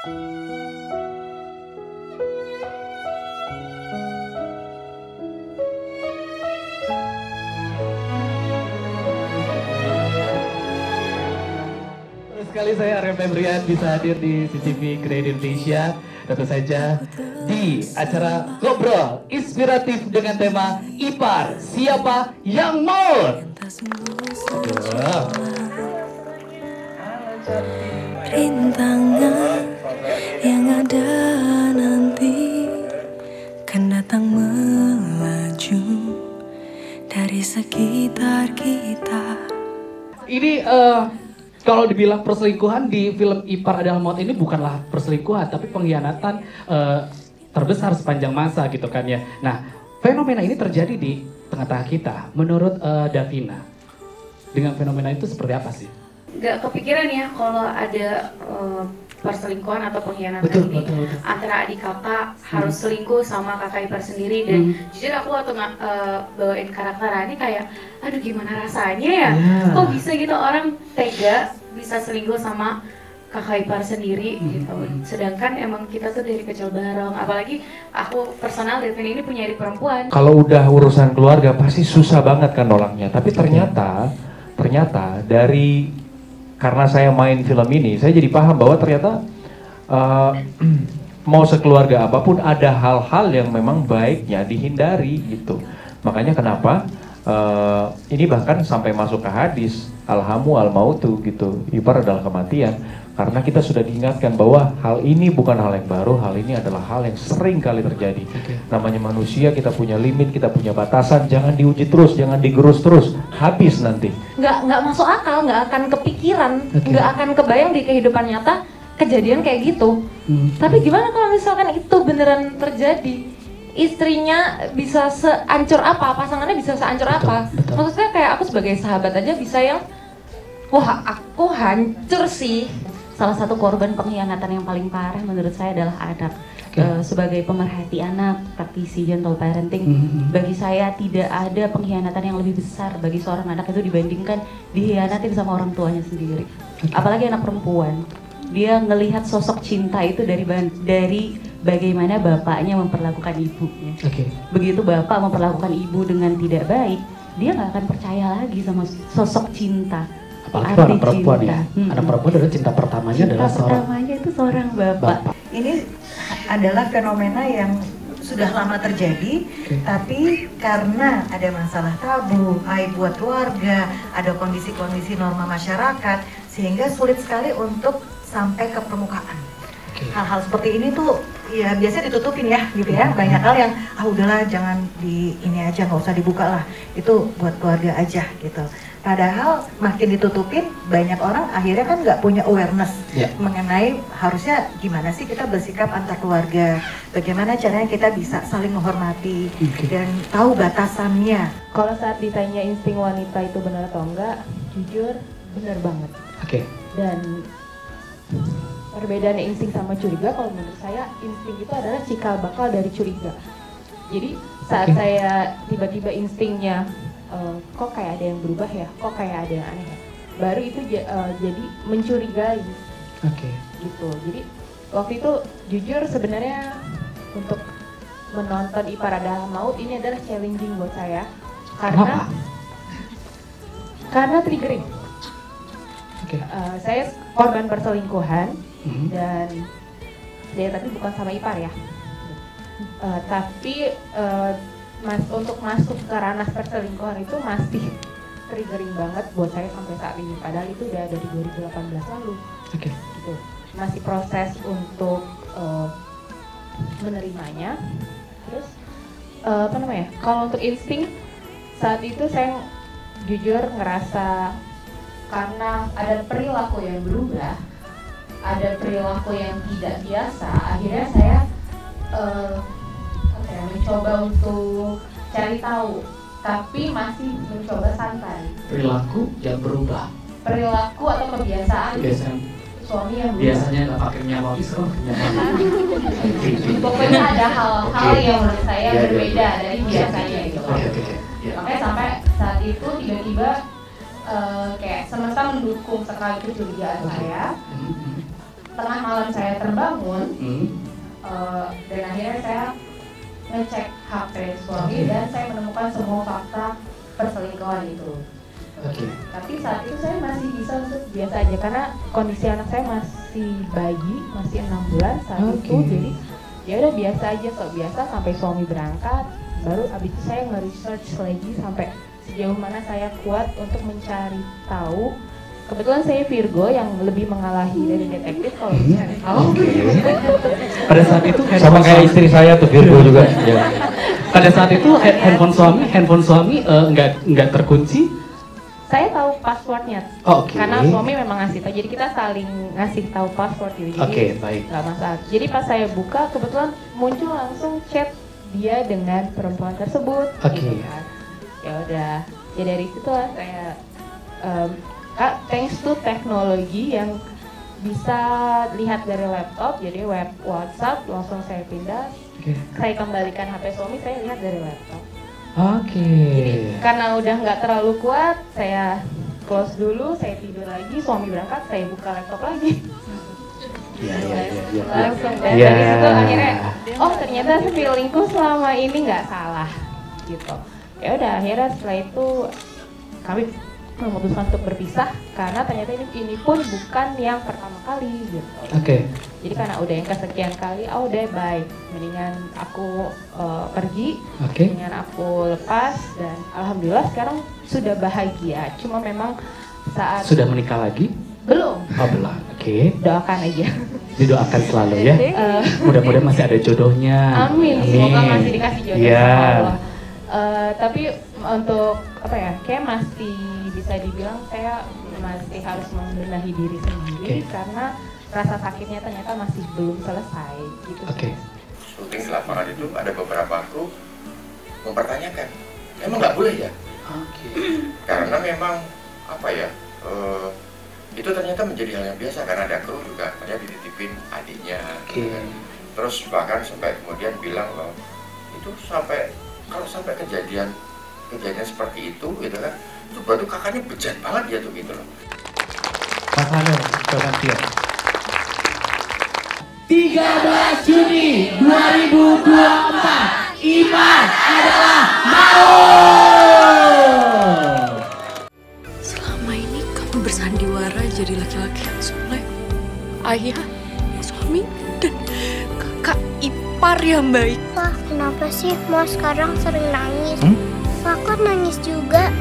Sekali saya Arya Febrian bisa hadir di CCTV Create Indonesia, tentu saja di acara ngobrol inspiratif dengan tema Ipar Siapa Yang Mau. Rintangan yang ada nanti kan datang melaju dari sekitar kita. Ini kalau dibilang perselingkuhan di film Ipar Adalah Maut ini bukanlah perselingkuhan, tapi pengkhianatan terbesar sepanjang masa gitu kan ya. Nah, fenomena ini terjadi di tengah-tengah kita. Menurut Davina, dengan fenomena itu seperti apa sih? Gak kepikiran ya kalau ada perselingkuhan atau pengkhianatan ini antara adik kakak harus selingkuh sama kakak ipar sendiri. Dan jujur aku waktu bawain karakter ini kayak aduh gimana rasanya ya, kok bisa gitu orang tega bisa selingkuh sama kakak ipar sendiri gitu. Sedangkan emang kita tuh dari kecil bareng, apalagi aku personal Devin ini punya adik perempuan. Kalau udah urusan keluarga pasti susah banget kan nolaknya, tapi ternyata dari karena saya main film ini, saya jadi paham bahwa ternyata mau sekeluarga apapun ada hal-hal yang memang baiknya dihindari gitu. Makanya kenapa ini bahkan sampai masuk ke hadis alhamu al-mautu gitu, ipar adalah kematian. Karena kita sudah diingatkan bahwa hal ini bukan hal yang baru, hal ini adalah hal yang sering kali terjadi. Namanya manusia, kita punya limit, kita punya batasan, jangan diuji terus, jangan digerus terus, habis nanti. Nggak masuk akal, nggak akan kepikiran, nggak akan kebayang di kehidupan nyata kejadian kayak gitu. Tapi gimana kalau misalkan itu beneran terjadi? Istrinya bisa seancur apa, pasangannya bisa seancur apa? Maksudnya kayak aku sebagai sahabat aja bisa yang, wah aku hancur sih. Salah satu korban pengkhianatan yang paling parah menurut saya adalah anak. Sebagai pemerhati anak, praktisi gentle parenting, bagi saya tidak ada pengkhianatan yang lebih besar bagi seorang anak itu dibandingkan dikhianatin sama orang tuanya sendiri. Apalagi anak perempuan, dia ngelihat sosok cinta itu dari bagaimana bapaknya memperlakukan ibunya. Begitu bapak memperlakukan ibu dengan tidak baik, dia nggak akan percaya lagi sama sosok cinta. Apalagi anak perempuan ya. Anak perempuan adalah cinta pertamanya adalah seorang bapak. Ini adalah fenomena yang sudah lama terjadi, tapi karena ada masalah tabu, aib buat keluarga, ada kondisi-kondisi norma masyarakat, sehingga sulit sekali untuk sampai ke permukaan. Hal-hal seperti ini tuh ya biasanya ditutupin ya gitu ya. Banyak hal yang udahlah jangan di ini aja, nggak usah dibuka lah, itu buat keluarga aja gitu. Padahal makin ditutupin, banyak orang akhirnya kan nggak punya awareness mengenai harusnya gimana sih kita bersikap antar keluarga, bagaimana caranya kita bisa saling menghormati dan tahu batasannya. Kalau saat ditanya insting wanita itu benar atau enggak, jujur benar banget. Dan perbedaan insting sama curiga, kalau menurut saya insting itu adalah cikal bakal dari curiga. Jadi saat saya tiba-tiba instingnya kok kayak ada yang berubah ya, kok kayak ada yang aneh ya, baru itu jadi mencurigai. Gitu. Jadi waktu itu jujur sebenarnya untuk menonton Ipar Adalah Maut ini adalah challenging buat saya karena triggering. Saya korban perselingkuhan dan ya tapi bukan sama Ipar ya. Tapi untuk masuk ke ranah perselingkuhan itu masih triggering banget buat saya sampai saat ini. Padahal itu udah dari 2018 lalu. Gitu. Masih proses untuk menerimanya. Terus kalau untuk insting saat itu saya jujur ngerasa karena ada perilaku yang berubah, ada perilaku yang tidak biasa, akhirnya saya mencoba untuk cari tahu, tapi masih mencoba santai. Perilaku yang berubah. Perilaku atau kebiasaan suami yang biasanya nggak pakai minyak wangi, sekarang pokoknya ada hal-hal yang menurut saya berbeda dari biasanya gitu. Makanya sampai saat itu tiba-tiba kayak semesta mendukung sekali kecurigaan saya. tengah malam saya terbangun dan akhirnya saya ngecek HP suami dan saya menemukan semua fakta perselingkuhan itu. Tapi saat itu saya masih bisa untuk biasa aja karena kondisi anak saya masih bayi, masih 6 bulan saat itu, jadi ya udah biasa aja, sok biasa sampai suami berangkat, baru abis itu saya nge-research lagi sampai sejauh mana saya kuat untuk mencari tahu. Kebetulan saya Virgo yang lebih mengalahi dari detektif kalau mencari tahu. Pada saat itu sama kayak istri saya tuh Virgo juga. Ya. Pada saat itu handphone suami nggak terkunci. Saya tahu passwordnya, karena suami memang ngasih tahu. Jadi kita saling ngasih tahu password gitu. Jadi baik. Nggak masalah. Jadi pas saya buka kebetulan muncul langsung chat dia dengan perempuan tersebut. Gitu kan. Ya udah. Ya dari situ lah saya thanks to teknologi yang bisa lihat dari laptop, jadi web WhatsApp langsung saya pindah. Saya kembalikan HP suami, saya lihat dari laptop. Jadi karena udah nggak terlalu kuat, saya close dulu, saya tidur lagi, suami berangkat, saya buka laptop lagi. Langsung dan dari situ akhirnya, oh ternyata feelingku selama ini nggak salah, gitu. Ya udah akhirnya setelah itu kami memutuskan untuk berpisah karena ternyata ini pun bukan yang pertama kali, gitu. Jadi karena udah yang kesekian kali, udah bye, mendingan aku pergi, mendingan aku lepas dan alhamdulillah sekarang sudah bahagia. Cuma memang saat sudah menikah lagi? Belum. Oh belum. Doakan aja. Didoakan selalu ya. Mudah-mudahan masih ada jodohnya. Amin. Semoga masih dikasih jodoh sama Allah. Tapi untuk apa ya? Kayak masih bisa dibilang saya masih harus membenahi diri sendiri karena rasa sakitnya ternyata masih belum selesai gitu. Syuting di lapangan itu ada beberapa kru mempertanyakan, emang nggak boleh ya? Karena memang apa ya? Itu ternyata menjadi hal yang biasa karena ada kru juga ada dititipin adiknya. Terus bahkan sampai kemudian bilang loh, itu sampai kalau sampai kejadian seperti itu gitu kan, itu berarti kakaknya bejat banget ya tuh gitu loh. Mas Hanel, coba dia. 13 Juni 2024, Ipar adalah Maut. Selama ini kamu bersandiwara jadi laki-laki yang soleh, ayah, suami, dan kakak ipar yang baik. Wah, kenapa sih Mas sekarang sering nangis? Aku nangis juga.